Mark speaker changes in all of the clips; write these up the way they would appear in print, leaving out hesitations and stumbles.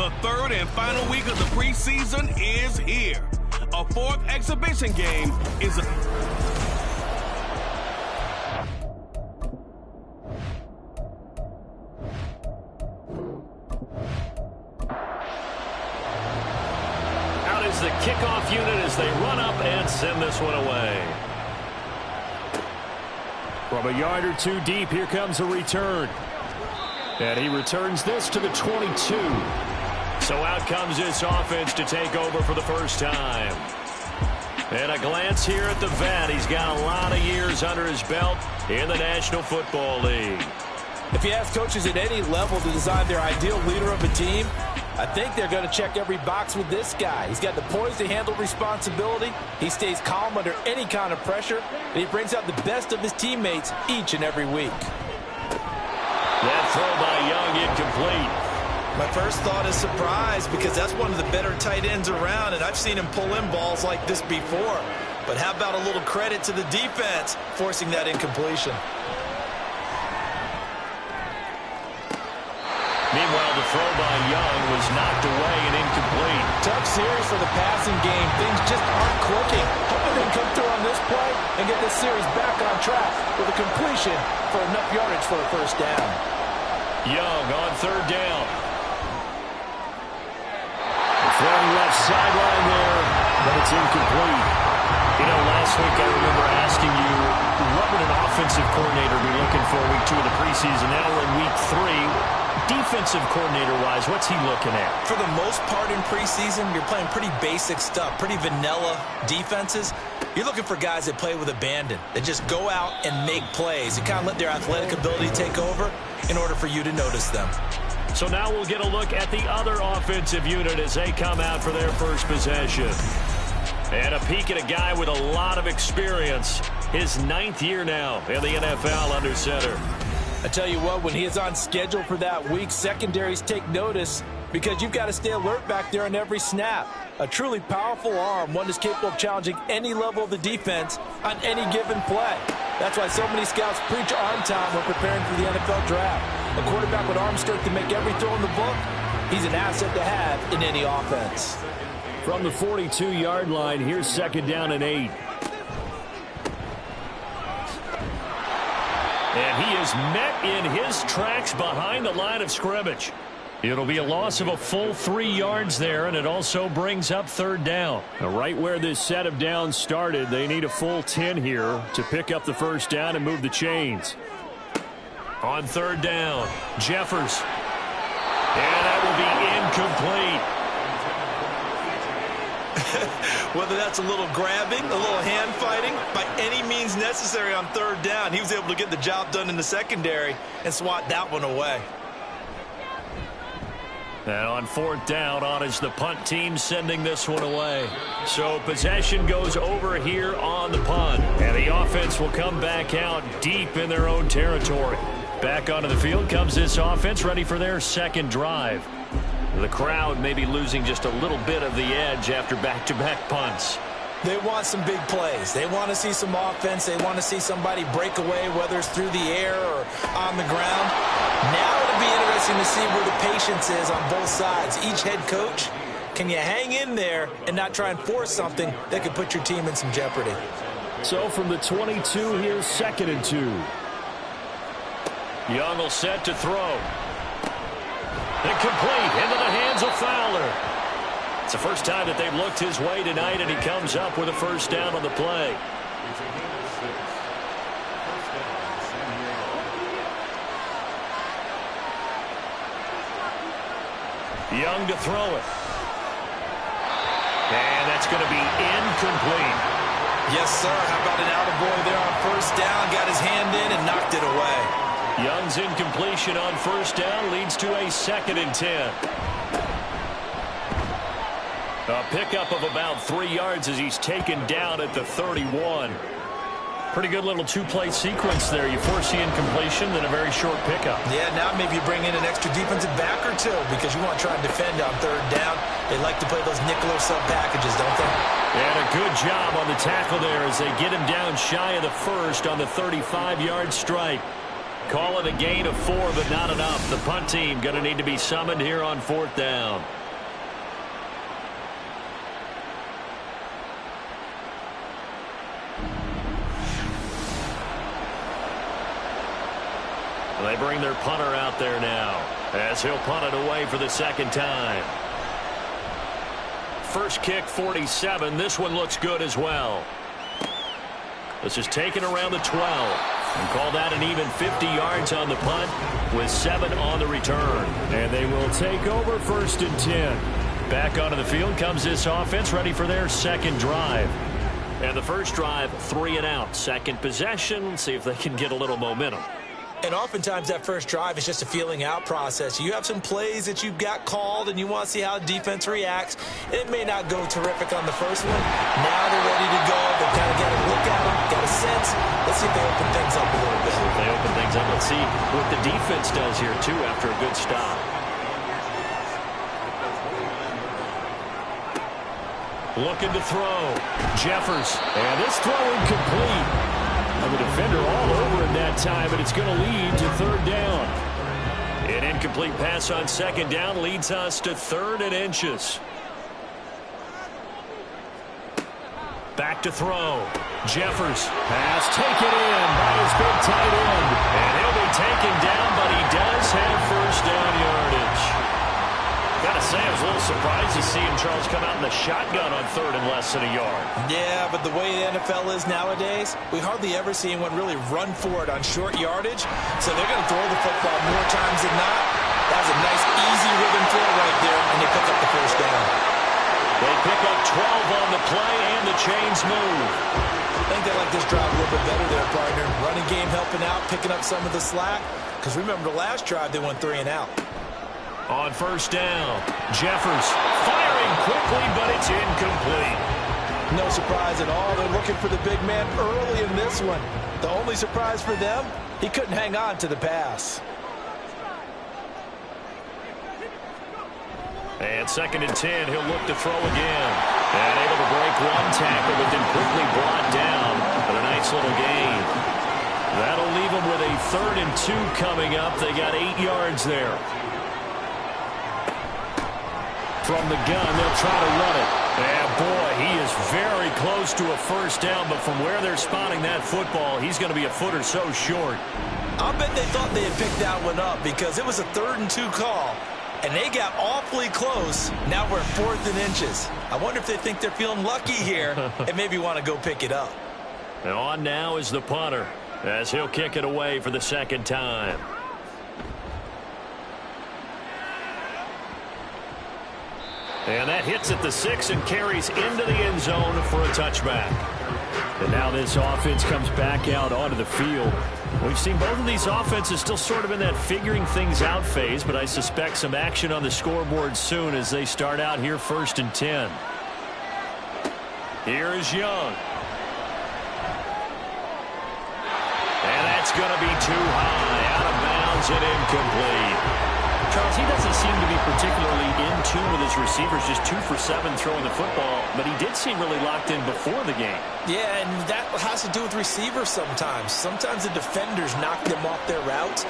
Speaker 1: The third and final week of the preseason is here. A fourth exhibition game is
Speaker 2: Out is the kickoff unit as they run up and send this one away. From a yard or two deep, here comes a return. And he returns this to the 22. So out comes this offense to take over for the first time. And a glance here at the vet. He's got a lot of years under his belt in the National Football League.
Speaker 3: If you ask coaches at any level to design their ideal leader of a team, I think they're going to check every box with this guy. He's got the poise to handle responsibility. He stays calm under any kind of pressure, and he brings out the best of his teammates each and every week.
Speaker 2: That throw by Young incomplete.
Speaker 4: My first thought is surprise because that's one of the better tight ends around, and I've seen him pull in balls like this before. But how about a little credit to the defense forcing that incompletion?
Speaker 2: Meanwhile, the throw by Young was knocked away and incomplete.
Speaker 3: Tough series for the passing game. Things just aren't clicking. Hoping they can come through on this play and get this series back on track with a completion for enough yardage for a first down.
Speaker 2: Young on third down. Throwing left sideline there, but it's incomplete. You know, last week I remember asking you, what would an offensive coordinator be looking for week 2 of the preseason? Now we're in week 3. Defensive coordinator-wise, what's he looking at?
Speaker 4: For the most part in preseason, you're playing pretty basic stuff, pretty vanilla defenses. You're looking for guys that play with abandon, that just go out and make plays and kind of let their athletic ability take over in order for you to notice them.
Speaker 2: So now we'll get a look at the other offensive unit as they come out for their first possession. And a peek at a guy with a lot of experience. His 9th year now in the NFL under center.
Speaker 3: I tell you what, when he is on schedule for that week, secondaries take notice because you've got to stay alert back there on every snap. A truly powerful arm, one that's capable of challenging any level of the defense on any given play. That's why so many scouts preach arm time when preparing for the NFL draft. A quarterback with arm strength to make every throw in the book, he's an asset to have in any offense.
Speaker 2: From the 42-yard line, here's second down and 8. And he is met in his tracks behind the line of scrimmage. It'll be a loss of a full 3 yards there, and it also brings up third down. Now, right where this set of downs started, they need a full 10 here to pick up the first down and move the chains. On third down, Jeffers. And that will be incomplete.
Speaker 4: Whether that's a little grabbing, a little hand fighting, by any means necessary on third down, he was able to get the job done in the secondary and swat that one away.
Speaker 2: And on fourth down, on is the punt team sending this one away. So possession goes over here on the punt. And the offense will come back out deep in their own territory. Back onto the field comes this offense, ready for their second drive. The crowd may be losing just a little bit of the edge after back-to-back punts.
Speaker 3: They want some big plays. They want to see some offense. They want to see somebody break away, whether it's through the air or on the ground. Now it'll be interesting to see where the patience is on both sides. Each head coach, can you hang in there and not try and force something that could put your team in some jeopardy?
Speaker 2: So from the 22, here's second and 2. Young will set to throw. Incomplete into the hands of Fowler. It's the first time that they've looked his way tonight, and he comes up with a first down on the play. Young to throw it. And that's going to be incomplete.
Speaker 4: Yes, sir. How about an attaboy there on first down? Got his hand in and knocked it away.
Speaker 2: Young's incompletion on first down leads to a 2nd and 10. A pickup of about 3 yards as he's taken down at the 31. Pretty good little two-play sequence there. You force the incompletion, then a very short pickup.
Speaker 4: Yeah, now maybe you bring in an extra defensive back or two because you want to try and defend on third down. They like to play those nickel or sub packages, don't they?
Speaker 2: And a good job on the tackle there as they get him down shy of the first on the 35-yard strike. Call it a gain of 4, but not enough. The punt team going to need to be summoned here on 4th down. They bring their punter out there now as he'll punt it away for the second time. First kick, 47. This one looks good as well. This is taken around the 12. And call that an even 50 yards on the punt with 7 on the return. And they will take over 1st and 10. Back onto the field comes this offense, ready for their second drive. And the first drive, 3 and out. Second possession, see if they can get a little momentum.
Speaker 4: And oftentimes that first drive is just a feeling out process. You have some plays that you've got called and you want to see how the defense reacts. It may not go terrific on the first one. Now they're ready to go. They've kind of got a look at them, got a sense. Let's see if they open things up a little bit.
Speaker 2: See if they open things up. Let's see what the defense does here, too, after a good stop. Looking to throw. Jeffers. And this throw incomplete. And the defender all over him that time, but it's going to lead to 3rd down. An incomplete pass on 2nd down leads us to 3rd and inches. Back to throw. Jeffers. Pass taken in by his big tight end. And he'll be taken down, but he does have 1st down yardage. Gotta say, I was a little surprised to see him, Charles, come out in the shotgun on 3rd and less than a yard.
Speaker 4: Yeah, but the way the NFL is nowadays, we hardly ever see anyone really run for it on short yardage. So they're going to throw the football more times than not. That was a nice, easy rhythm throw right there, and they pick up the 1st down.
Speaker 2: They pick up 12 on the play, and the chains move.
Speaker 4: I think they like this drive a little bit better there, partner. Running game helping out, picking up some of the slack. Because remember, the last drive, they went 3 and out.
Speaker 2: On 1st down, Jeffers firing quickly, but it's incomplete.
Speaker 4: No surprise at all. They're looking for the big man early in this one. The only surprise for them, he couldn't hang on to the pass.
Speaker 2: And 2nd and 10, he'll look to throw again. And able to break one tackle, but then quickly brought down. But a nice little gain. That'll leave him with a 3rd and 2 coming up. They got 8 yards there. From the gun, they'll try to run it. And boy, he is very close to a 1st down, but from where they're spotting that football, he's going to be a foot or so short.
Speaker 4: I bet they thought they had picked that one up because it was a 3rd and 2 call, and they got awfully close. Now we're at 4th and inches. I wonder if they think they're feeling lucky here and maybe want to go pick it up.
Speaker 2: And on now is the punter as he'll kick it away for the 2nd time. And that hits at the 6 and carries into the end zone for a touchback. And now this offense comes back out onto the field. We've seen both of these offenses still sort of in that figuring things out phase, but I suspect some action on the scoreboard soon as they start out here 1st and 10. Here is Young. And that's going to be too high, out of bounds and incomplete. Charles, he doesn't seem to be particularly in tune with his receivers, just 2 for 7 throwing the football, but he did seem really locked in before the game.
Speaker 4: Yeah, and that has to do with receivers sometimes. Sometimes the defenders knock them off their routes,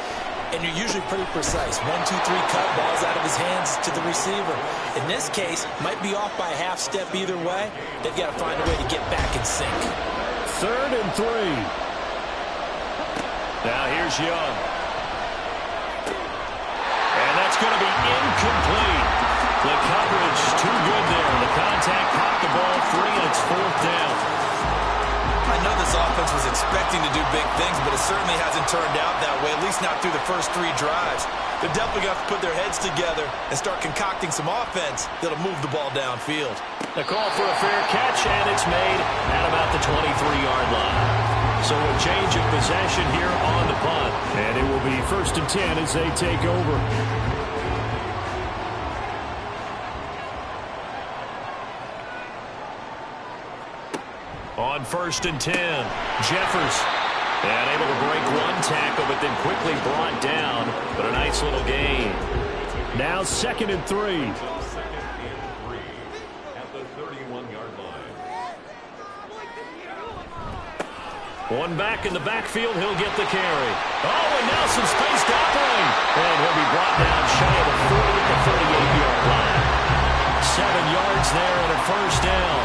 Speaker 4: and you're usually pretty precise. 1, 2, 3 cut, balls out of his hands to the receiver. In this case, might be off by a half step either way. They've got to find a way to get back in sync.
Speaker 2: 3rd and 3. Now here's Young. And that's going to be incomplete. The coverage too good there. The contact popped the ball free, and it's 4th down.
Speaker 4: I know this offense was expecting to do big things, but it certainly hasn't turned out that way, at least not through the first 3 drives. They're definitely going to have to put their heads together and start concocting some offense that'll move the ball downfield.
Speaker 2: The call for a fair catch, and it's made at about the 23-yard line. So a change of possession here on the punt. And it will be 1st and 10 as they take over. On 1st and 10, Jeffers. And able to break one tackle, but then quickly brought down. But a nice little gain. Now 2nd and 3. One back in the backfield. He'll get the carry. Oh, and now some space to operate. And he'll be brought down shy of the 40 at the 38-yard line. 7 yards there and a first down.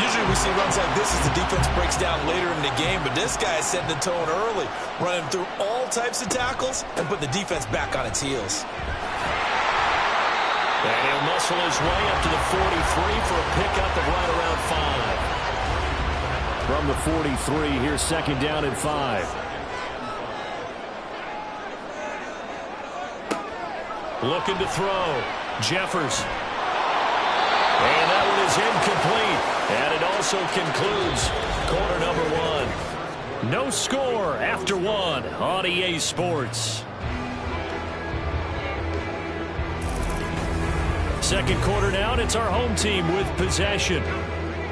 Speaker 3: Usually we see runs like this as the defense breaks down later in the game, but this guy is setting the tone early, running through all types of tackles and put the defense back on its heels.
Speaker 2: And he'll muscle his way up to the 43 for a pickup of right around 5. From the 43, here's second down and 5. Looking to throw. Jeffers. And that one is incomplete. And it also concludes quarter number 1. No score after 1 on EA Sports. Second quarter now, and it's our home team with possession.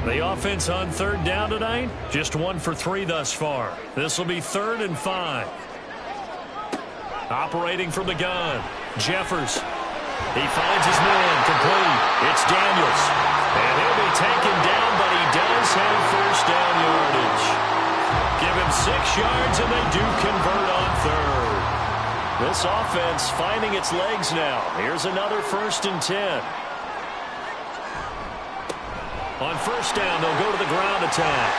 Speaker 2: The offense on third down tonight, just 1 for 3 thus far. This will be 3rd and 5. Operating from the gun, Jeffers. He finds his man, complete. It's Daniels. And he'll be taken down, but he does have first down yardage. Give him 6 yards, and they do convert on third. This offense finding its legs now. Here's another 1st and 10. On first down, they'll go to the ground attack.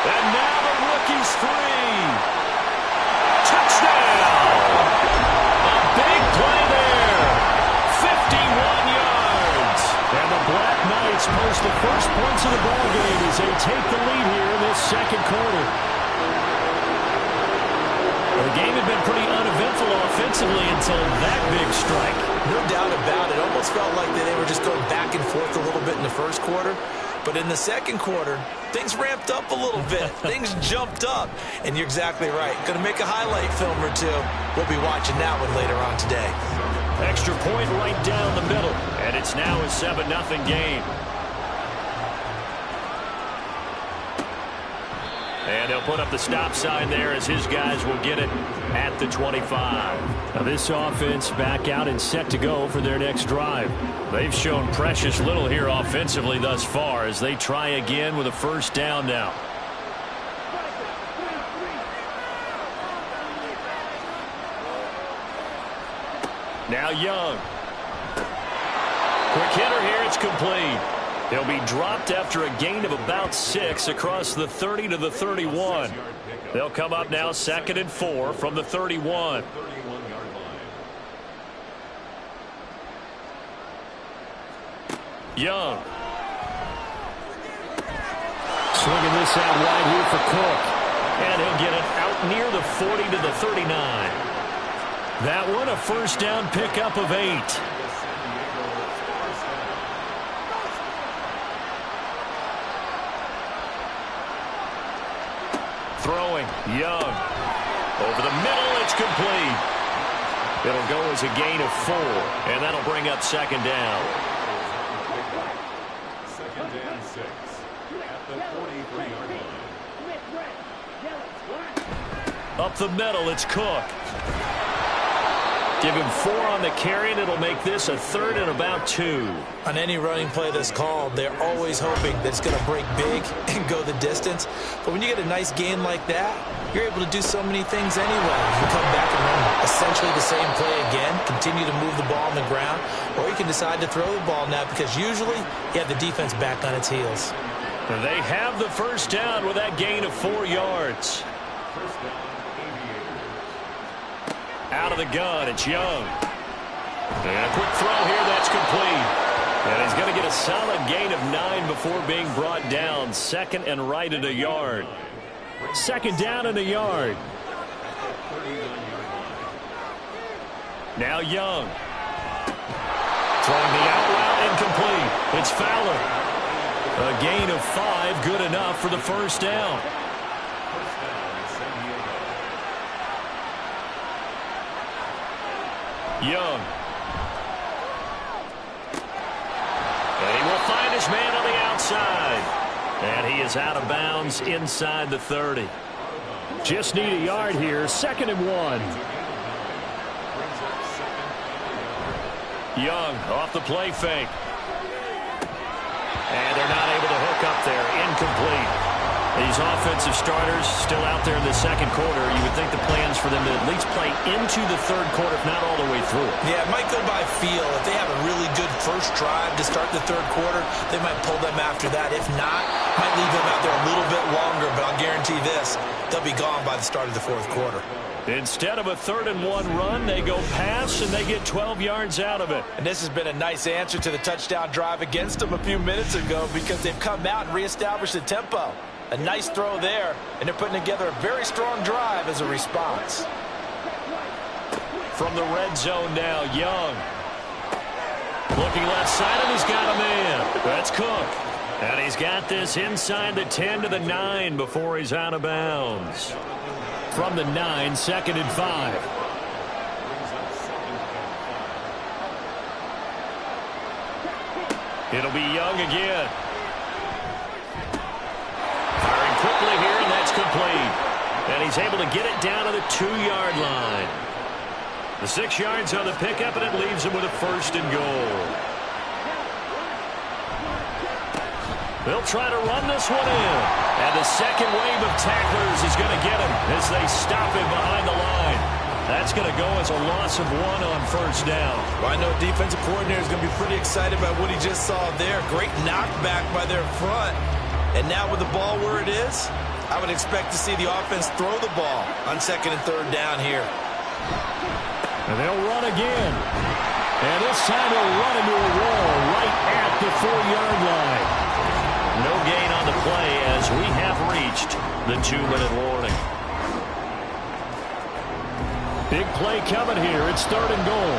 Speaker 2: And now the rookie's free. Touchdown! A big play there. 51 yards. And the Black Knights post the first points of the ballgame as they take the lead here in this second quarter. The game had been pretty uneventful offensively until that big strike.
Speaker 3: No doubt about it. Almost felt like they were just going back and forth a little bit in the first quarter. But in the second quarter, things ramped up a little bit. Things jumped up. And you're exactly right. Going to make a highlight film or two. We'll be watching that one later on today.
Speaker 2: Extra point right down the middle. And it's now a 7-0 game. And they'll put up the stop sign there as his guys will get it at the 25. Now this offense back out and set to go for their next drive. They've shown precious little here offensively thus far as they try again with a first down now. Now Young. Quick hitter here, it's complete. He'll be dropped after a gain of about 6 across the 30 to the 31. They'll come up now 2nd and 4 from the 31. Young. Swinging this out wide here for Cook. And he'll get it out near the 40 to the 39. That one a first down pickup of 8. Throwing, Young. Over the middle, it's complete. It'll go as a gain of 4, and that'll bring up second down.
Speaker 5: Second and 6 at the 43-yard line.
Speaker 2: Up the middle, it's Cook. Give him 4 on the carry, and it'll make this a 3rd and about 2.
Speaker 3: On any running play that's called, they're always hoping that it's going to break big and go the distance. But when you get a nice gain like that, you're able to do so many things anyway. You can come back and run essentially the same play again, continue to move the ball on the ground, or you can decide to throw the ball now because usually you have the defense back on its heels.
Speaker 2: They have the first down with that gain of 4 yards.
Speaker 5: First down,
Speaker 2: Out of the gun, it's Young. And a quick throw here, that's complete. And he's going to get a solid gain of 9 before being brought down. 2nd and right at a yard. 2nd down and a yard. Now Young. Throwing the out route, incomplete. It's Fowler. A gain of 5, good enough for the first down. Young. And he will find his man on the outside. And he is out of bounds inside the 30. Just need a yard here. 2nd and 1. Young off the play fake. And they're not able to hook up there. Incomplete. These offensive starters still out there in the second quarter. You would think the plans for them to at least play into the third quarter, if not all the way through.
Speaker 4: Yeah, it might go by feel. If they have a really good first drive to start the third quarter, they might pull them after that. If not, might leave them out there a little bit longer, but I'll guarantee this, they'll be gone by the start of the fourth quarter.
Speaker 2: Instead of a 3rd-and-1 run, they go pass, and they get 12 yards out of it.
Speaker 3: And this has been a nice answer to the touchdown drive against them a few minutes ago because they've come out and reestablished the tempo. A nice throw there, and they're putting together a very strong drive as a response.
Speaker 2: From the red zone now, Young. Looking left side, and he's got a man. That's Cook. And he's got this inside the 10 to the 9 before he's out of bounds. From the 9, 2nd and 5. It'll be Young again. Firing quickly here, and that's complete. And he's able to get it down to the 2-yard line. The 6 yards on the pickup, and it leaves him with a 1st and goal. They'll try to run this one in. And the second wave of tacklers is going to get him as they stop him behind the line. That's going to go as a loss of 1 on 1st down.
Speaker 3: Well, I know a defensive coordinator is going to be pretty excited about what he just saw there. Great knockback by their front. And now with the ball where it is, I would expect to see the offense throw the ball on 2nd and 3rd down here.
Speaker 2: And they'll run again. And this time they'll run into a wall right at the 4-yard line. No gain on the play as we have reached the 2-minute warning. Big play coming here. It's 3rd and goal.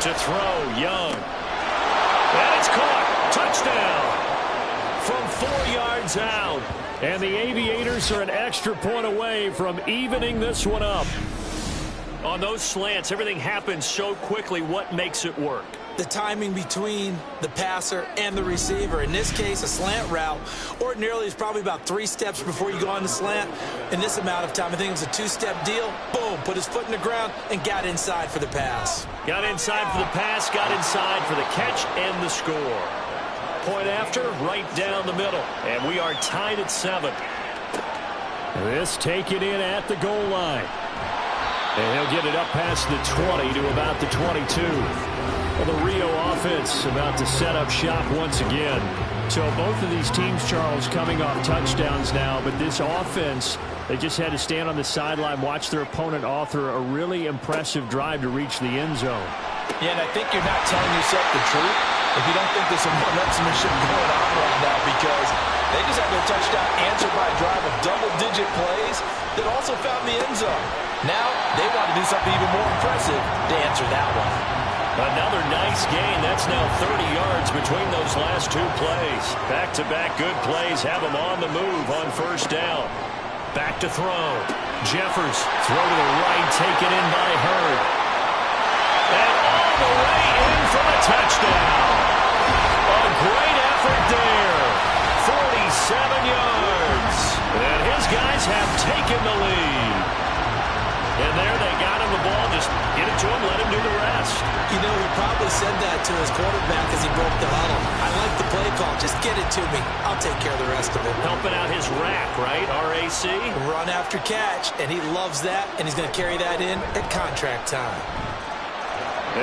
Speaker 2: To throw, Young. And it's caught. Touchdown. From 4 yards out. And the Aviators are an extra point away from evening this one up. On those slants, everything happens so quickly. What makes it work?
Speaker 4: The timing between the passer and the receiver. In this case, a slant route ordinarily is probably about 3 steps before you go on the slant. In this amount of time, I think it was a 2-step deal. Boom, put his foot in the ground and got inside for the pass.
Speaker 2: Got inside for the pass, got inside for the catch and the score. Point after, right down the middle. And we are tied at 7. This taken in at the goal line. And he'll get it up past the 20 to about the 22. Well, the Rio offense about to set up shop once again. So both of these teams, Charles, coming off touchdowns now. But this offense, they just had to stand on the sideline, watch their opponent author a really impressive drive to reach the end zone.
Speaker 3: Yeah, and I think you're not telling yourself the truth if you don't think there's some one-upsmanship going on right now, because they just had their touchdown answered by a drive of double-digit plays that also found the end zone. Now they want to do something even more impressive to answer that one.
Speaker 2: Another nice gain. That's now 30 yards between those last 2 plays. Back-to-back good plays have them on the move on 1st down. Back to throw. Jeffers, throw to the right, taken in by Hurd. And all the way in for a touchdown. A great effort there. 47 yards. And his guys have taken the lead. And there they got him the ball. Just get it to him, let him do the rest.
Speaker 4: You know, he probably said that to his quarterback as he broke the huddle. I like the play call. Just get it to me. I'll take care of the rest of it.
Speaker 2: Helping out his rack, right? RAC.
Speaker 4: Run after catch, and he loves that, and he's going to carry that in at contract time.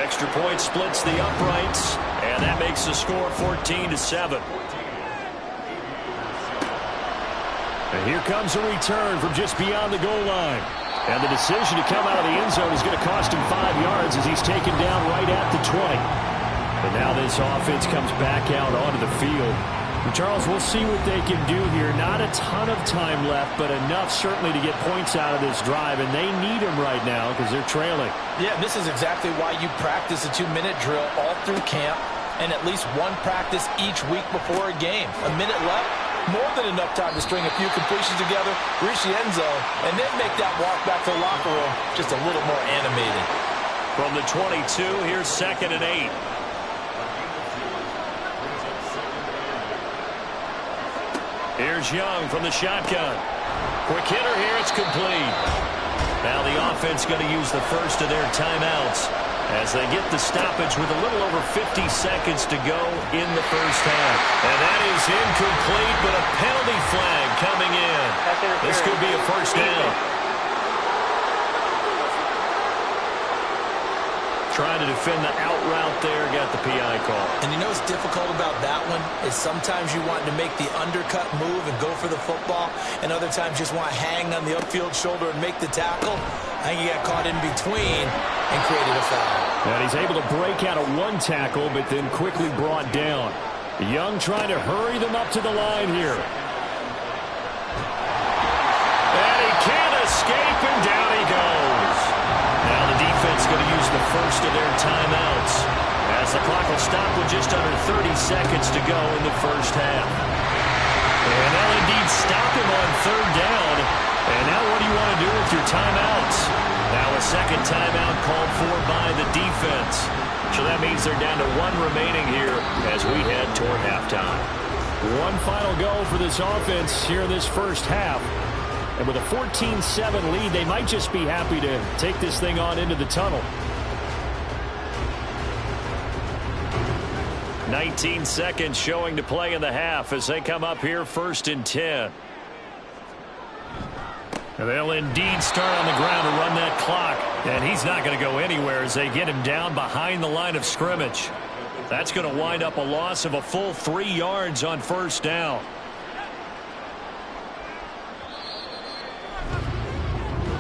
Speaker 2: Extra point splits the uprights, and that makes the score 14-7. And here comes a return from just beyond the goal line. And the decision to come out of the end zone is going to cost him 5 yards as he's taken down right at the 20. But now this offense comes back out onto the field. And Charles, we'll see what they can do here. Not a ton of time left, but enough certainly to get points out of this drive. And they need them right now because they're trailing.
Speaker 3: Yeah, this is exactly why you practice a 2-minute drill all through camp and at least one practice each week before a game. A minute left. More than enough time to string a few completions together, reach the end zone, and then make that walk back to the locker room just a little more animated.
Speaker 2: From the 22, here's 2nd and 8. Here's Young from the shotgun. Quick hitter here, it's complete. Now the offense going to use the first of their timeouts. as they get the stoppage with a little over 50 seconds to go in the first half. And that is incomplete, but a penalty flag coming in. This could be a first down. Trying to defend the out route there, got the PI call.
Speaker 4: And you know what's difficult about that one is sometimes you want to make the undercut move and go for the football, and other times just want to hang on the upfield shoulder and make the tackle. I think he got caught in between and created a foul.
Speaker 2: And he's able to break out of one tackle, but then quickly brought down. Young trying to hurry them up to the line here. And he can't escape, and down he goes. Now the defense going to use the first of their timeouts as the clock will stop with just under 30 seconds to go in the first half. And they'll indeed stop him on third down. And now what do you want to do with your timeouts? Now a second timeout called for by the defense. So that means they're down to one remaining here as we head toward halftime. One final go for this offense here in this first half. And with a 14-7 lead, they might just be happy to take this thing on into the tunnel. 19 seconds showing to play in the half as they come up here first and 10. And they'll indeed start on the ground to run that clock. And he's not going to go anywhere as they get him down behind the line of scrimmage. That's going to wind up a loss of a full 3 yards on first down.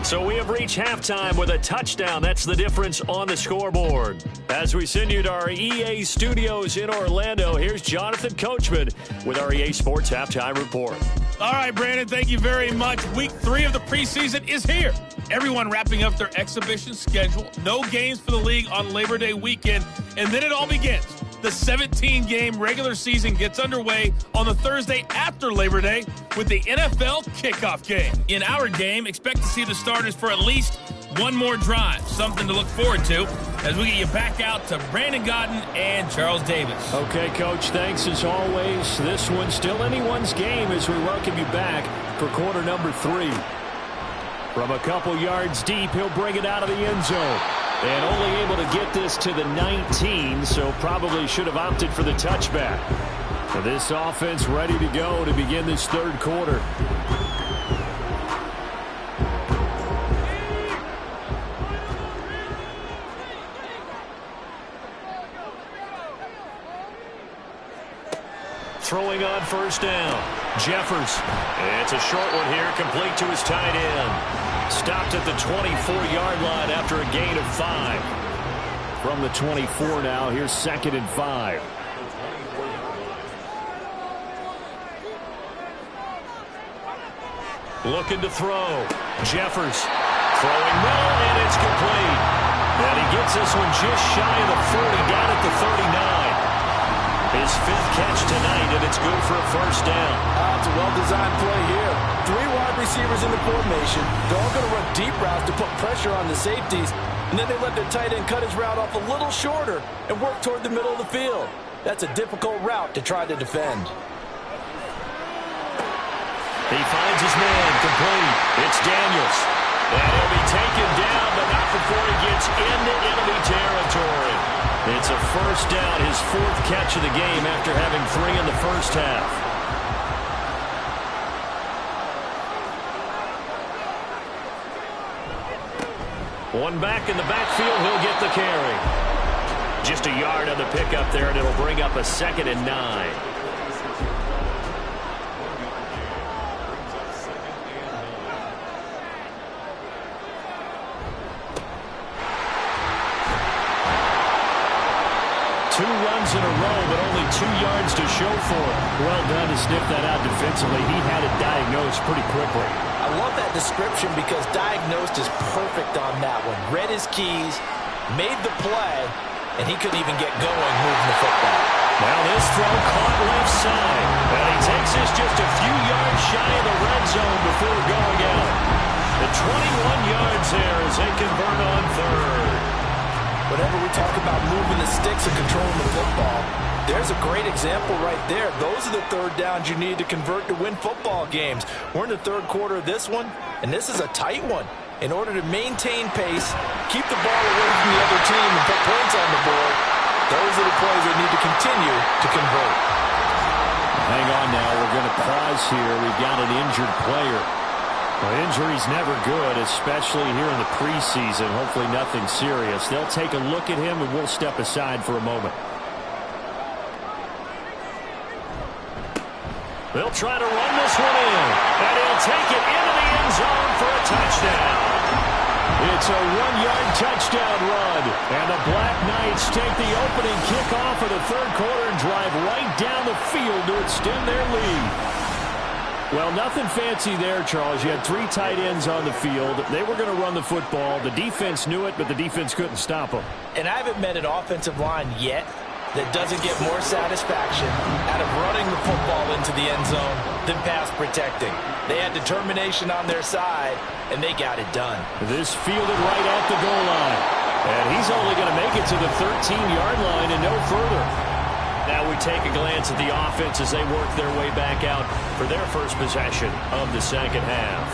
Speaker 2: So we have reached halftime with a touchdown. That's the difference on the scoreboard. As we send you to our EA studios in Orlando, here's Jonathan Coachman with our EA Sports Halftime Report.
Speaker 6: All right, Brandon, thank you very much. Week 3 of the preseason is here. Everyone wrapping up their exhibition schedule. No games for the league on Labor Day weekend, and then it all begins. The 17-game regular season gets underway on the Thursday after Labor Day with the NFL kickoff game. In our game, expect to see the starters for at least one more drive, something to look forward to as we get you back out to Brandon Gaudin and Charles Davis.
Speaker 2: Okay, Coach, thanks as always. This one's still anyone's game as we welcome you back for quarter number 3. From a couple yards deep, he'll bring it out of the end zone. And only able to get this to the 19, so probably should have opted for the touchback. So this offense ready to go to begin this third quarter. Throwing on first down. Jeffers. It's a short one here, complete to his tight end. Stopped at the 24-yard line after a gain of 5. From the 24 now, here's 2nd and 5. Looking to throw. Jeffers throwing middle, and it's complete. And he gets this one just shy of the 40, down at the 39. His 5th catch tonight, and it's good for a first down.
Speaker 3: It's a well-designed play here. 3 wide receivers in the formation. They're all going to run deep routes to put pressure on the safeties, and then they let their tight end cut his route off a little shorter and work toward the middle of the field. That's a difficult route to try to defend.
Speaker 2: He finds his man, complete. It's Daniels. And he'll be taken down, but not before he gets into enemy territory. It's a first down, his 4th catch of the game after having 3 in the first half. One back in the backfield, he'll get the carry. Just a yard on the pickup there, and it'll bring up a 2nd and 9. Two runs in a row, but only 2 yards to show for it. Well done to sniff that out defensively. He had it diagnosed pretty quickly.
Speaker 3: I love that description because diagnosed is perfect on that one. Read his keys, made the play, and he couldn't even get going moving the football.
Speaker 2: Now this throw caught left side. And he takes this just a few yards shy of the red zone before going out. The 21 yards there as they convert on third.
Speaker 3: Whenever we talk about moving the sticks and controlling the football, there's a great example right there. Those are the third downs you need to convert to win football games. We're in the third quarter of this one, and this is a tight one. In order to maintain pace, keep the ball away from the other team, and put points on the board, those are the plays they need to continue to convert.
Speaker 2: Hang on now. We're going to pause here. We've got an injured player. Well, injury's never good, especially here in the preseason. Hopefully nothing serious. They'll take a look at him, and we'll step aside for a moment. They'll try to run this one in, and he'll take it into the end zone for a touchdown. It's a 1-yard touchdown run, and the Black Knights take the opening kickoff of the third quarter and drive right down the field to extend their lead. Well, nothing fancy there, Charles. You had 3 tight ends on the field. They were going to run the football. The defense knew it, but the defense couldn't stop them.
Speaker 3: And I haven't met an offensive line yet that doesn't get more satisfaction out of running the football into the end zone than pass protecting. They had determination on their side, and they got it done.
Speaker 2: This fielded right at the goal line. And he's only going to make it to the 13-yard line and no further. Now we take a glance at the offense as they work their way back out for their first possession of the second half.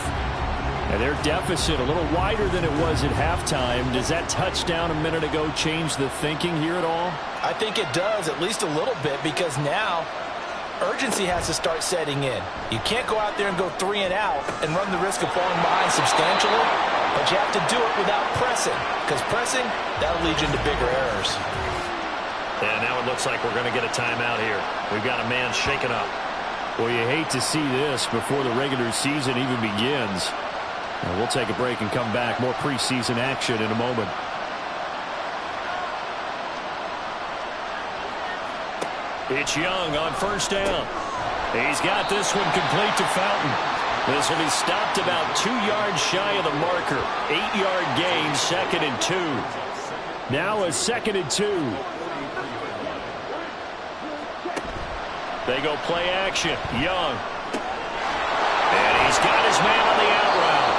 Speaker 2: And their deficit a little wider than it was at halftime. Does that touchdown a minute ago change the thinking here at all?
Speaker 3: I think it does, at least a little bit, because now urgency has to start setting in. You can't go out there and go 3 and out and run the risk of falling behind substantially, but you have to do it without pressing, because pressing, that'll lead you into bigger errors.
Speaker 2: And now it looks like we're going to get a timeout here. We've got a man shaken up. Well, you hate to see this before the regular season even begins. And we'll take a break and come back. More preseason action in a moment. It's Young on first down. He's got this one complete to Fountain. This will be stopped about 2 yards shy of the marker. 8-yard gain, 2nd and 2. Now a 2nd and 2. They go play action. Young. And he's got his man on the out route.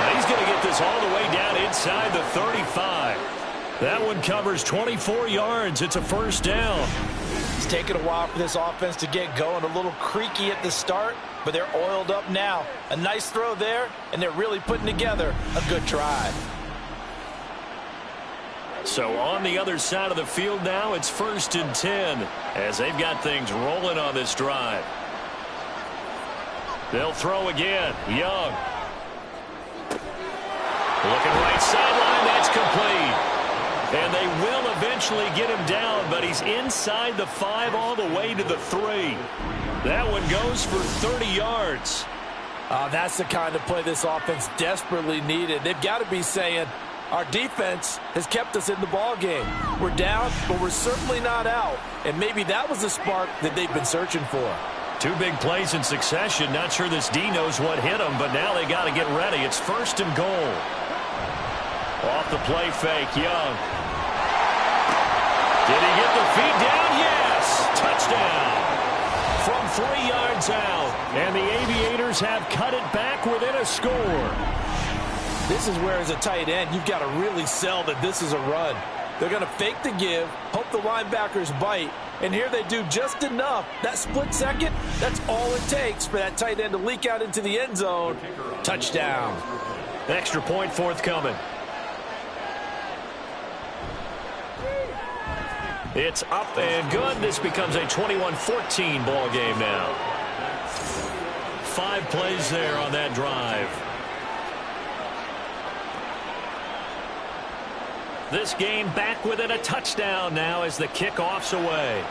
Speaker 2: Now he's going to get this all the way down inside the 35. That one covers 24 yards. It's a first down.
Speaker 3: It's taken a while for this offense to get going. A little creaky at the start, but they're oiled up now. A nice throw there, and they're really putting together a good drive.
Speaker 2: So on the other side of the field now, it's 1st and 10 as they've got things rolling on this drive. They'll throw again. Young. Looking right sideline. That's complete. And they will eventually get him down, but he's inside the 5 all the way to the 3. That one goes for 30 yards.
Speaker 3: That's the kind of play this offense desperately needed. They've got to be saying, our defense has kept us in the ball game. We're down, but we're certainly not out. And maybe that was the spark that they've been searching for.
Speaker 2: 2 big plays in succession. Not sure this D knows what hit him, but now they got to get ready. It's 1st and goal. Off the play fake, Young. Did he get the feed down? Yes! Touchdown! From 3 yards out. And the Aviators have cut it back within a score.
Speaker 3: This is where, as a tight end, you've got to really sell that this is a run. They're going to fake the give, hope the linebackers bite, and here they do just enough. That split second, that's all it takes for that tight end to leak out into the end zone. Touchdown.
Speaker 2: Extra point forthcoming. It's up and good. This becomes a 21-14 ball game now. 5 plays there on that drive. This game back within a touchdown now as the kickoff's away.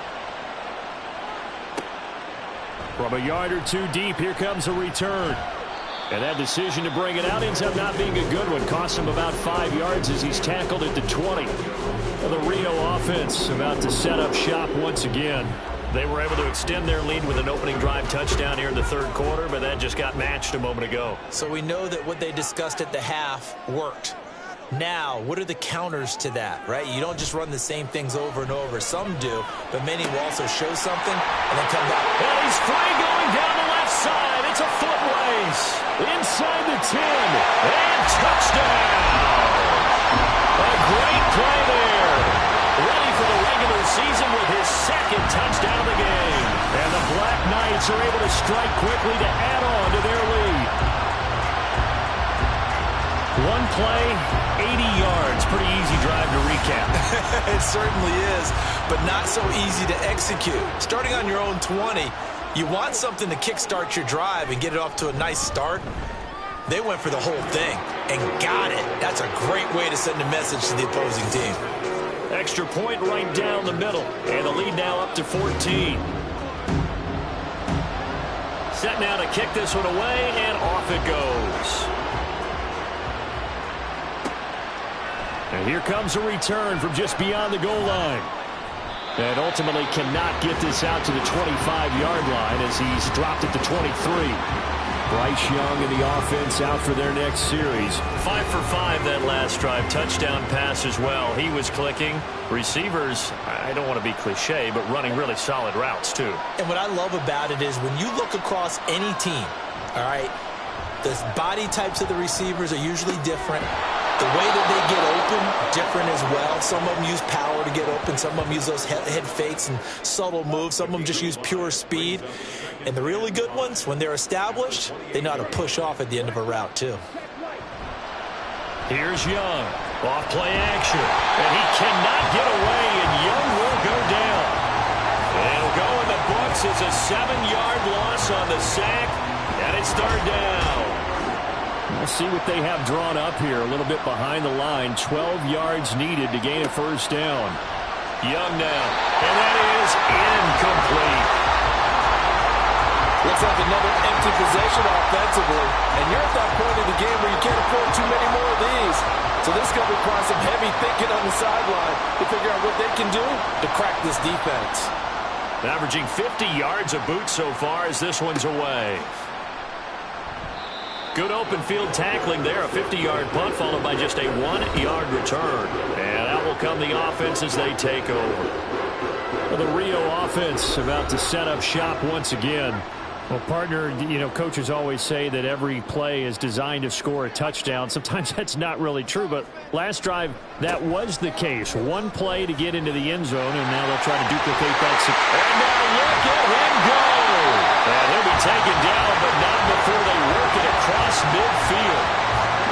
Speaker 2: From a yard or 2 deep, here comes a return. And that decision to bring it out ends up not being a good one. Costs him about 5 yards as he's tackled at the 20. The Rio offense about to set up shop once again. They were able to extend their lead with an opening drive touchdown here in the third quarter, but that just got matched a moment ago.
Speaker 4: So we know that what they discussed at the half worked. Now, what are the counters to that, right? You don't just run the same things over and over. Some do, but many will also show something and then come back.
Speaker 2: And he's free going down the left side. It's a foot race. Inside the 10. And touchdown. A great play there. Ready for the regular season with his 2nd touchdown of the game. And the Black Knights are able to strike quickly to add on to their lead. One play, 80 yards. Pretty easy drive to recap.
Speaker 3: It certainly is, but not so easy to execute. Starting on your own 20, you want something to kickstart your drive and get it off to a nice start. They went for the whole thing and got it. That's a great way to send a message to the opposing team.
Speaker 2: Extra point right down the middle, and the lead now up to 14. Set now to kick this one away, and off it goes. And here comes a return from just beyond the goal line. And ultimately cannot get this out to the 25-yard line as he's dropped it to 23. Bryce Young and the offense out for their next series. 5 for 5 that last drive. Touchdown pass as well. He was clicking. Receivers, I don't want to be cliche, but running really solid routes too.
Speaker 3: And what I love about it is when you look across any team, all right, the body types of the receivers are usually different. The way that they get open, different as well. Some of them use power to get open. Some of them use those head fakes and subtle moves. Some of them just use pure speed. And the really good ones, when they're established, they know how to push off at the end of a route, too.
Speaker 2: Here's Young. Off play action. And he cannot get away, and Young will go down. And it'll go in the books as a 7-yard loss on the sack. And it's third down. We'll see what they have drawn up here. A little bit behind the line. 12 yards needed to gain a first down. Young now. And that is incomplete.
Speaker 3: Looks like another empty possession offensively. And you're at that point in the game where you can't afford too many more of these. So this is going to require some heavy thinking on the sideline to figure out what they can do to crack this defense.
Speaker 2: Averaging 50 yards a boot so far as this one's away. Good open field tackling there. A 50-yard punt followed by just a 1-yard return. And out will come the offense as they take over. Well, the Rio offense about to set up shop once again. Well, partner, you know, coaches always say that every play is designed to score a touchdown. Sometimes that's not really true, but last drive, that was the case. One play to get into the end zone, and now they'll try to duplicate that. And now look at him go! And he'll be taken down, but not before they work it across midfield.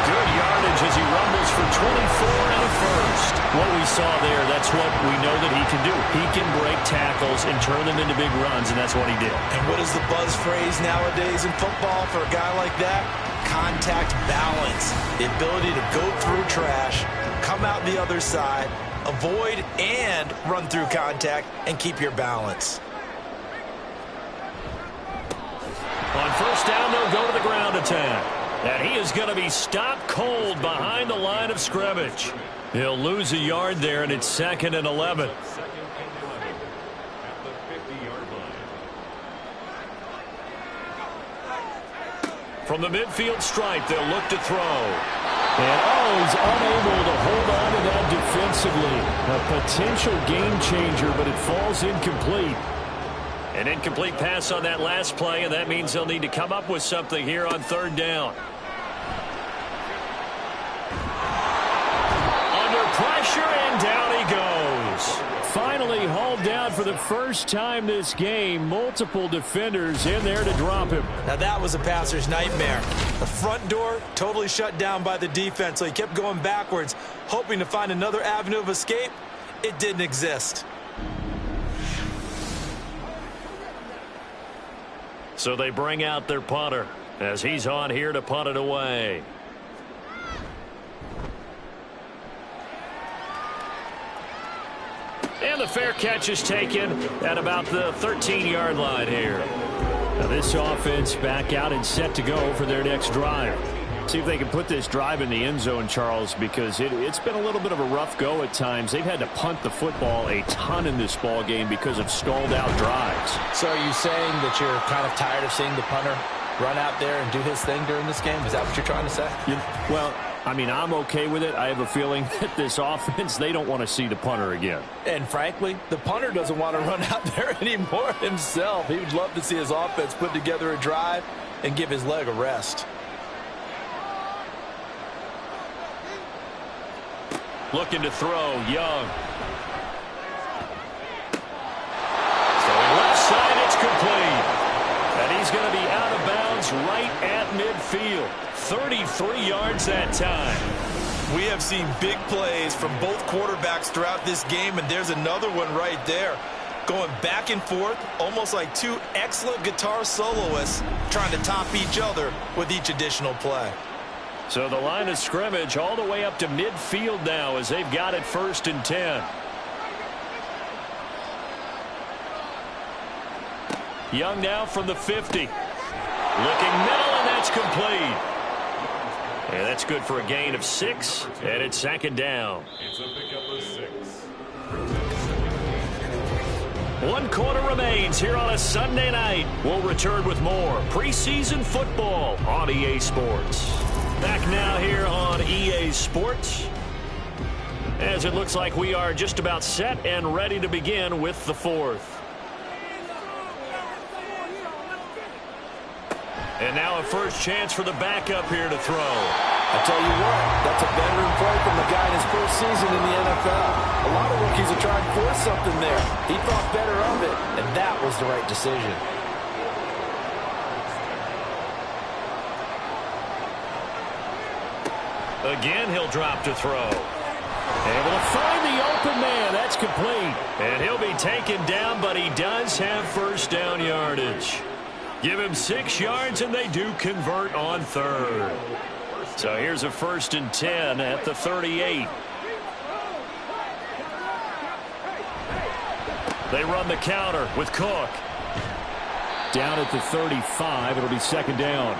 Speaker 2: Good yardage as he rumbles for 24 and a first. What we saw there, that's what we know that he can do. He can break tackles and turn them into big runs, and that's what he did.
Speaker 3: And what is the buzz phrase nowadays in football for a guy like that? Contact balance. The ability to go through trash, come out the other side, avoid and run through contact, and keep your balance.
Speaker 2: On first down, they'll go to the ground attack. And he is going to be stopped cold behind the line of scrimmage. He'll lose a yard there, and it's 2nd and 11. From the midfield stripe, they'll look to throw. And, he's unable to hold on to that defensively. A potential game changer, but it falls incomplete. An incomplete pass on that last play, and that means they'll need to come up with something here on third down. Under pressure, and down he goes. Finally hauled down for the first time this game. Multiple defenders in there to drop him.
Speaker 3: Now that was a passer's nightmare. The front door totally shut down by the defense, so he kept going backwards, hoping to find another avenue of escape. It didn't exist.
Speaker 2: So they bring out their punter as he's on here to punt it away. And the fair catch is taken at about the 13-yard line here. Now this offense back out and set to go for their next drive. See if they can put this drive in the end zone, Charles, because it's been a little bit of a rough go at times. They've had to punt the football a ton in this ball game because of stalled out drives.
Speaker 7: So are you saying that you're kind of tired of seeing the punter run out there and do his thing during this game? Is that what you're trying to say?
Speaker 2: Well, I mean, I'm okay with it. I have a feeling that this offense, they don't want to see the punter again.
Speaker 7: And frankly, the punter doesn't want to run out there anymore himself. He would love to see his offense put together a drive and give his leg a rest.
Speaker 2: Looking to throw, Young. Throwing left side, it's complete. And he's going to be out of bounds right at midfield. 33 yards that time.
Speaker 3: We have seen big plays from both quarterbacks throughout this game, and there's another one right there. Going back and forth, almost like two excellent guitar soloists trying to top each other with each additional play.
Speaker 2: So the line of scrimmage all the way up to midfield now as they've got it 1st and 10. Young now from the 50. Looking middle, and that's complete. And that's good for a gain of 6, and it's 2nd down.
Speaker 5: It's a pickup of 6.
Speaker 2: 1 quarter remains here on a Sunday night. We'll return with more preseason football on EA Sports. Back now here on EA Sports, as it looks like we are just about set and ready to begin with the 4th. And now a first chance for the backup here to throw.
Speaker 3: I tell you what, that's a veteran play from the guy in his first season in the NFL. A lot of rookies are trying to force something there. He thought better of it, and that was the right decision.
Speaker 2: Again, he'll drop to throw. Able to find the open man. That's complete. And he'll be taken down, but he does have first down yardage. Give him 6 yards, and they do convert on 3rd. So here's a 1st and 10 at the 38. They run the counter with Cook. Down at the 35, it'll be 2nd down.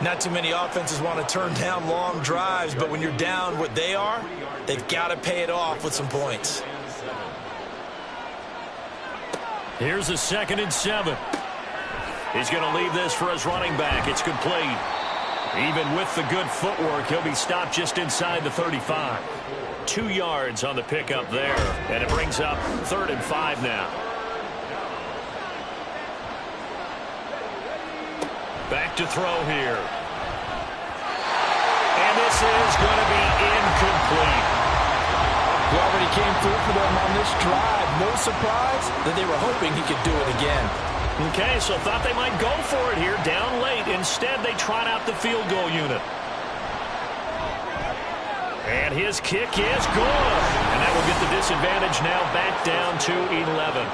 Speaker 3: Not too many offenses want to turn down long drives, but when you're down what they are, they've got to pay it off with some points.
Speaker 2: Here's a 2nd and 7. He's going to leave this for his running back. It's complete. Even with the good footwork, he'll be stopped just inside the 35. 2 yards on the pickup there, and it brings up 3rd and 5 now. Back to throw here. And this is going to be incomplete.
Speaker 3: He already came through for them on this drive. No surprise that they were hoping he could do it again.
Speaker 2: Okay, so thought they might go for it here, down late. Instead, they trot out the field goal unit. And his kick is good. And that will get the disadvantage now back down to 11.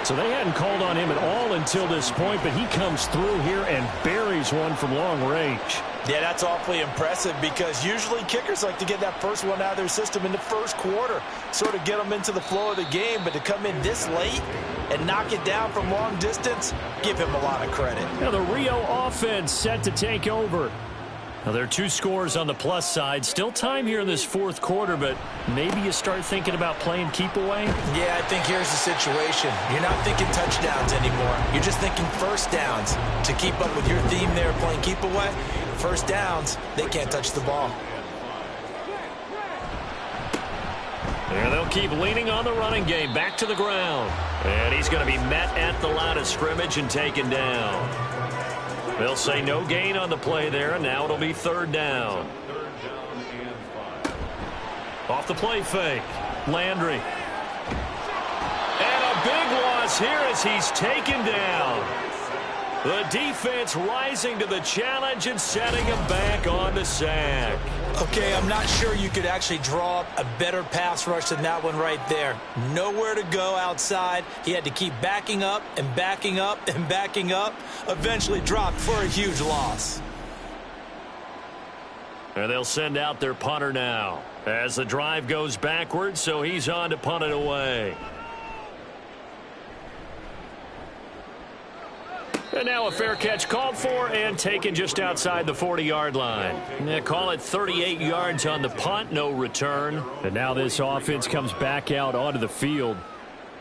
Speaker 6: So they hadn't called on him at all until this point, but he comes through here and buries one from long range.
Speaker 3: Yeah, that's awfully impressive because usually kickers like to get that first one out of their system in the first quarter, sort of get them into the flow of the game, but to come in this late and knock it down from long distance, give him a lot of credit.
Speaker 2: Now the Rio offense set to take over. Now there are 2 scores on the plus side. Still time here in this 4th quarter, but maybe you start thinking about playing keep away?
Speaker 3: Yeah, I think here's the situation. You're not thinking touchdowns anymore. You're just thinking first downs. To keep up with your theme there, playing keep away, first downs, they can't touch the ball.
Speaker 2: And they'll keep leaning on the running game. Back to the ground. And he's going to be met at the line of scrimmage and taken down. They'll say no gain on the play there, and now it'll be 3rd down. Off the play fake. Landry. And a big loss here as he's taken down. The defense rising to the challenge and setting him back on the sack.
Speaker 3: Okay, I'm not sure you could actually draw up a better pass rush than that one right there. Nowhere to go outside. He had to keep backing up and backing up and backing up. Eventually dropped for a huge loss.
Speaker 2: And they'll send out their punter now as the drive goes backwards, so he's on to punt it away. And now a fair catch called for and taken just outside the 40-yard line. They call it 38 yards on the punt, no return.
Speaker 6: And now this offense comes back out onto the field.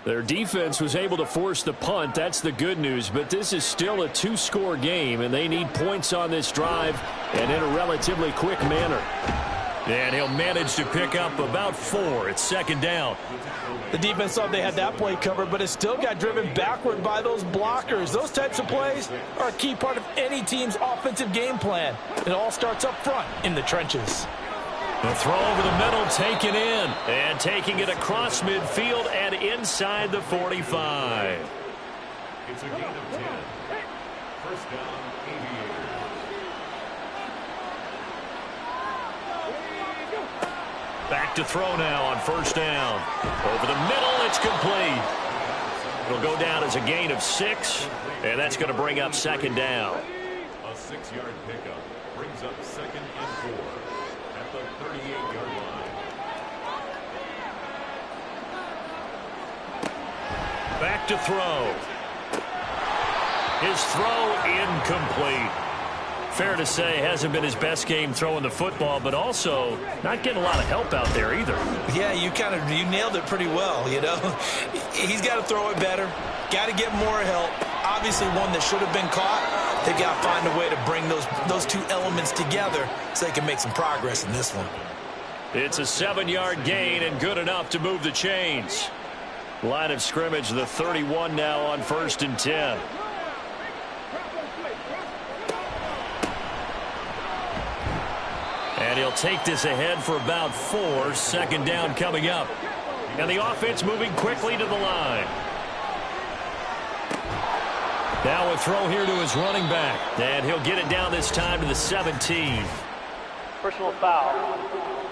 Speaker 6: Their defense was able to force the punt. That's the good news. But this is still a 2-score game, and they need points on this drive and in a relatively quick manner.
Speaker 2: And he'll manage to pick up about 4. It's 2nd down.
Speaker 3: The defense thought they had that play covered, but it still got driven backward by those blockers. Those types of plays are a key part of any team's offensive game plan. It all starts up front in the trenches.
Speaker 2: The throw over the middle taken in. And taking it across midfield and inside the 45.
Speaker 5: It's a gain of 10. First down, Aviators.
Speaker 2: Back to throw now on first down. Over the middle, it's complete. It'll go down as a gain of 6, and that's going to bring up second down.
Speaker 5: A 6-yard pickup brings up 2nd and 4 at the 38-yard line.
Speaker 2: Back to throw. His throw incomplete. Fair to say, hasn't been his best game throwing the football, but also not getting a lot of help out there either.
Speaker 4: Yeah, you nailed it pretty well, you know. He's got to throw it better. Got to get more help. Obviously one that should have been caught. They've got to find a way to bring those two elements together so they can make some progress in this one.
Speaker 2: It's a 7-yard gain and good enough to move the chains. Line of scrimmage, the 31 now on 1st and 10. And he'll take this ahead for about 4. Second down coming up. And the offense moving quickly to the line. Now a throw here to his running back. And he'll get it down this time to the 17.
Speaker 8: Personal foul.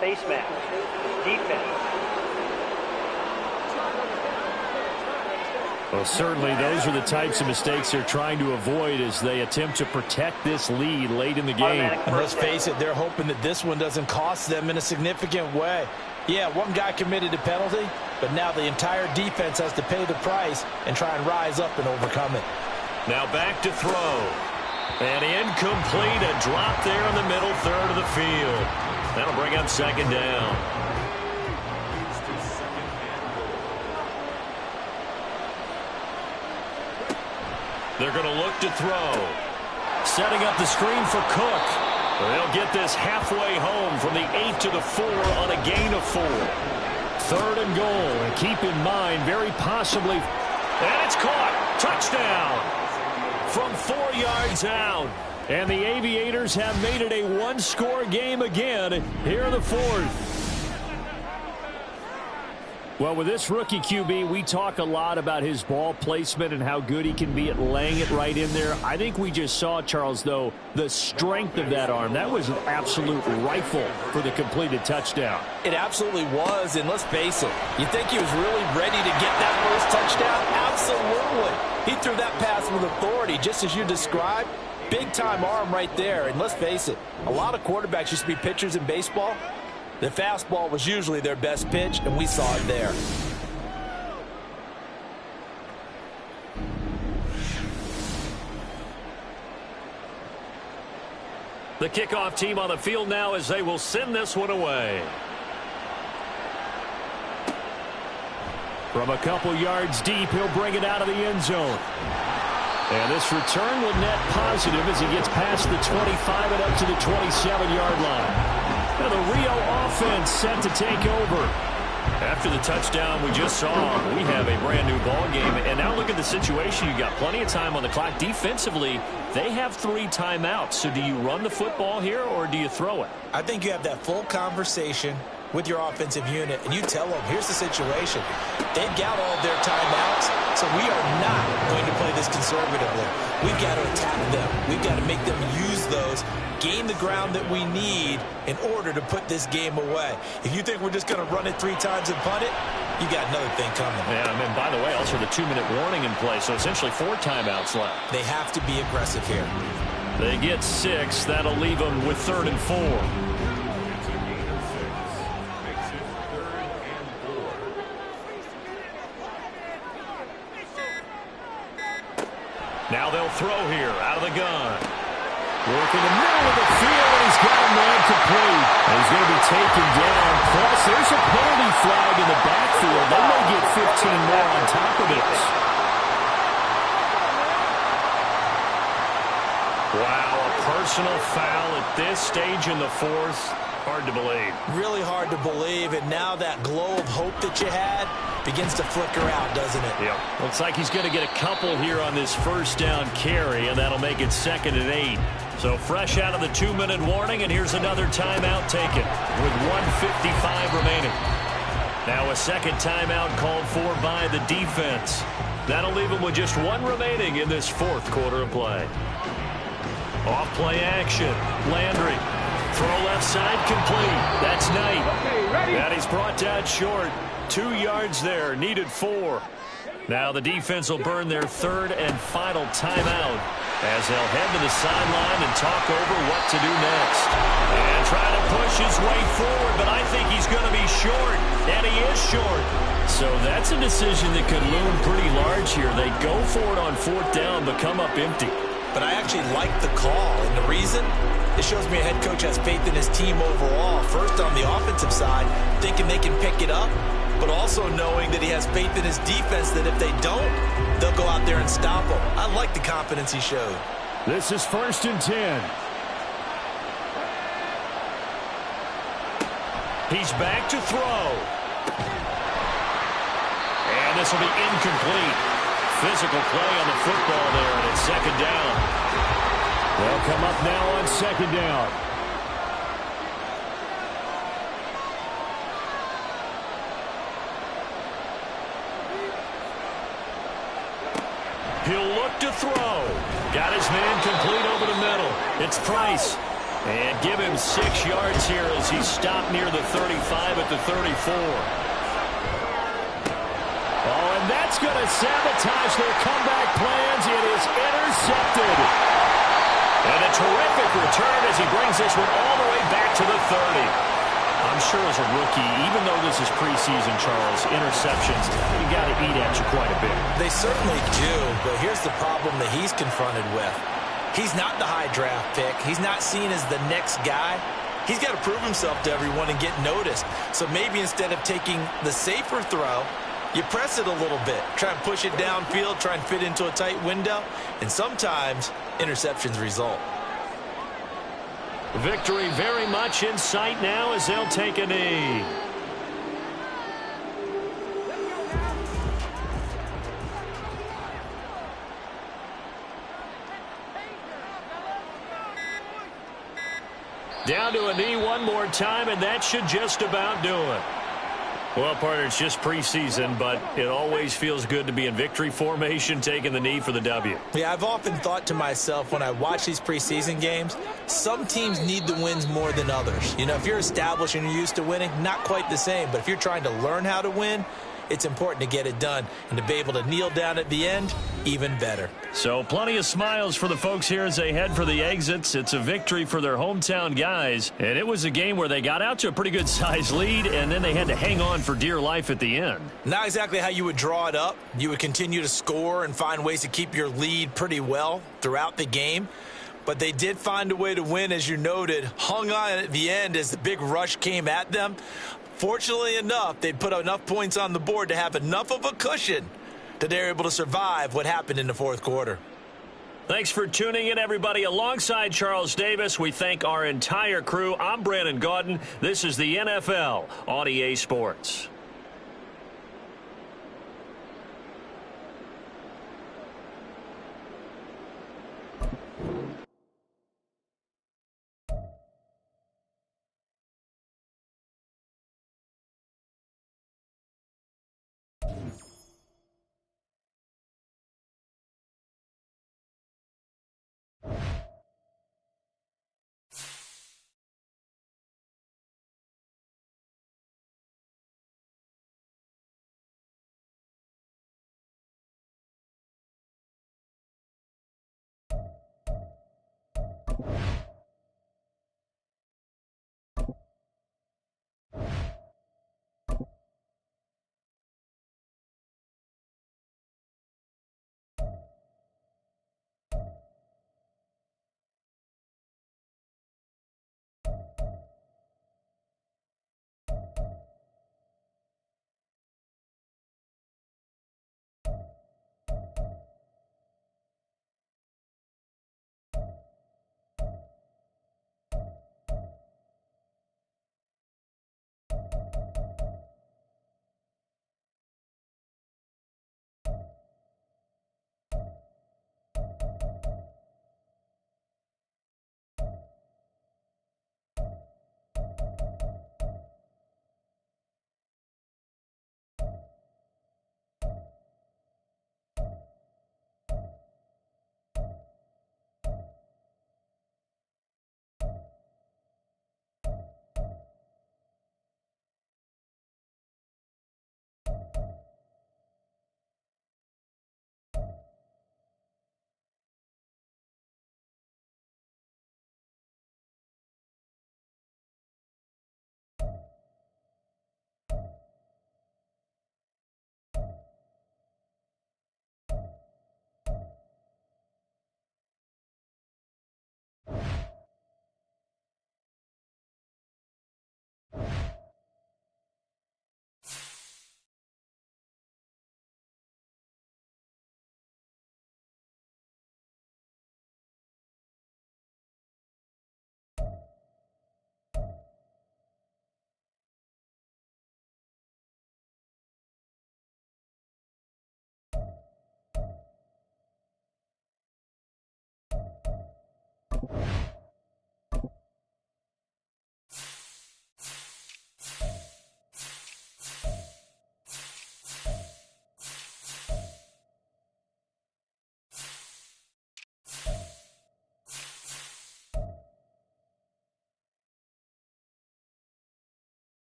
Speaker 8: Face mask. Defense.
Speaker 2: Well, certainly those are the types of mistakes they're trying to avoid as they attempt to protect this lead late in the game.
Speaker 3: And let's face it, they're hoping that this one doesn't cost them in a significant way. Yeah, one guy committed a penalty, but now the entire defense has to pay the price and try and rise up and overcome it.
Speaker 2: Now back to throw. And incomplete, a drop there in the middle third of the field. That'll bring up second down. They're going to look to throw. Setting up the screen for Cook. They'll get this halfway home from the 8 to the 4 on a gain of 4. 3rd and goal. And keep in mind, very possibly, and it's caught. Touchdown from 4 yards out. And the Aviators have made it a one-score game again here in the 4th. Well, with this rookie QB, we talk a lot about his ball placement and how good he can be at laying it right in there. I think we just saw, Charles, though, the strength of that arm. That was an absolute rifle for the completed touchdown.
Speaker 3: It absolutely was, and let's face it, you think he was really ready to get that first touchdown? Absolutely. He threw that pass with authority, just as you described. Big-time arm right there, and let's face it, a lot of quarterbacks used to be pitchers in baseball. The fastball was usually their best pitch, and we saw it there.
Speaker 2: The kickoff team on the field now as they will send this one away. From a couple yards deep, he'll bring it out of the end zone. And this return will net positive as he gets past the 25 and up to the 27-yard line. Now the Rio offense set to take over. After the touchdown we just saw, we have a brand new ball game. And now look at the situation. You got plenty of time on the clock. Defensively, they have 3 timeouts. So do you run the football here or do you throw it?
Speaker 4: I think you have that full conversation with your offensive unit, and you tell them, here's the situation. They've got all their timeouts, so we are not going to play this conservatively. We've got to attack them. We've got to make them use those, gain the ground that we need in order to put this game away. If you think we're just going to run it 3 times and punt it, you got another thing coming.
Speaker 2: Yeah, and by the way, also the 2-minute warning in place, so essentially 4 timeouts left.
Speaker 4: They have to be aggressive here.
Speaker 2: They get 6. That'll leave them with 3rd and 4. Now they'll throw here out of the gun. Working the middle of the field, and he's got a man complete. And he's going to be taken down. Plus, there's a penalty flag in the backfield. They may get 15 more on top of this. Wow, a personal foul at this stage in the 4th. Hard to believe.
Speaker 4: Really hard to believe, and now that glow of hope that you had begins to flicker out, doesn't it?
Speaker 2: Yep. Looks like he's going to get a couple here on this first down carry, and that'll make it 2nd and 8. So fresh out of the 2-minute warning, and here's another timeout taken with 1:55 remaining. Now a second timeout called for by the defense. That'll leave him with just 1 remaining in this 4th quarter of play. Off play action. Landry Throw left side complete. That's Knight. And he's brought down short. 2 yards there. Needed 4. Now the defense will burn their third and final timeout as they'll head to the sideline and talk over what to do next. And try to push his way forward, but I think he's going to be short. And he is short. So that's a decision that could loom pretty large here. They go for it on 4th down, but come up empty.
Speaker 4: But I actually like the call, and the reason? It shows me a head coach has faith in his team overall. First, on the offensive side, thinking they can pick it up, but also knowing that he has faith in his defense that if they don't, they'll go out there and stop them. I like the confidence he showed.
Speaker 2: This is 1st and 10. He's back to throw. And this will be incomplete. Physical play on the football there, and it's 2nd down. They'll come up now on 2nd down. He'll look to throw. Got his man complete over the middle. It's Price. And give him 6 yards here as he's stopped near the 35 at the 34. Oh, and that's going to sabotage their comeback plans. It is intercepted. And a terrific return as he brings this one all the way back to the 30. I'm sure as a rookie, even though this is preseason, Charles, interceptions, you got to eat at you quite a bit.
Speaker 4: They certainly do, but here's the problem that he's confronted with. He's not the high draft pick. He's not seen as the next guy. He's got to prove himself to everyone and get noticed. So maybe instead of taking the safer throw, you press it a little bit. Try and push it downfield, try and fit into a tight window, and sometimes interceptions result.
Speaker 2: Victory very much in sight now as they'll take a knee. Down to a knee one more time, and that should just about do it. Well, partner, it's just preseason, but it always feels good to be in victory formation, taking the knee for the W.
Speaker 4: Yeah, I've often thought to myself when I watch these preseason games, some teams need the wins more than others. You know, if you're established and you're used to winning, not quite the same. But if you're trying to learn how to win, it's important to get it done. And to be able to kneel down at the end, even better.
Speaker 2: So plenty of smiles for the folks here as they head for the exits. It's a victory for their hometown guys. And it was a game where they got out to a pretty good size lead, and then they had to hang on for dear life at the end.
Speaker 4: Not exactly how you would draw it up. You would continue to score and find ways to keep your lead pretty well throughout the game. But they did find a way to win, as you noted. Hung on at the end as the big rush came at them. Fortunately enough, they put enough points on the board to have enough of a cushion that they're able to survive what happened in the 4th quarter.
Speaker 2: Thanks for tuning in, everybody. Alongside Charles Davis, we thank our entire crew. I'm Brandon Gaudin. This is the NFL on EA Sports.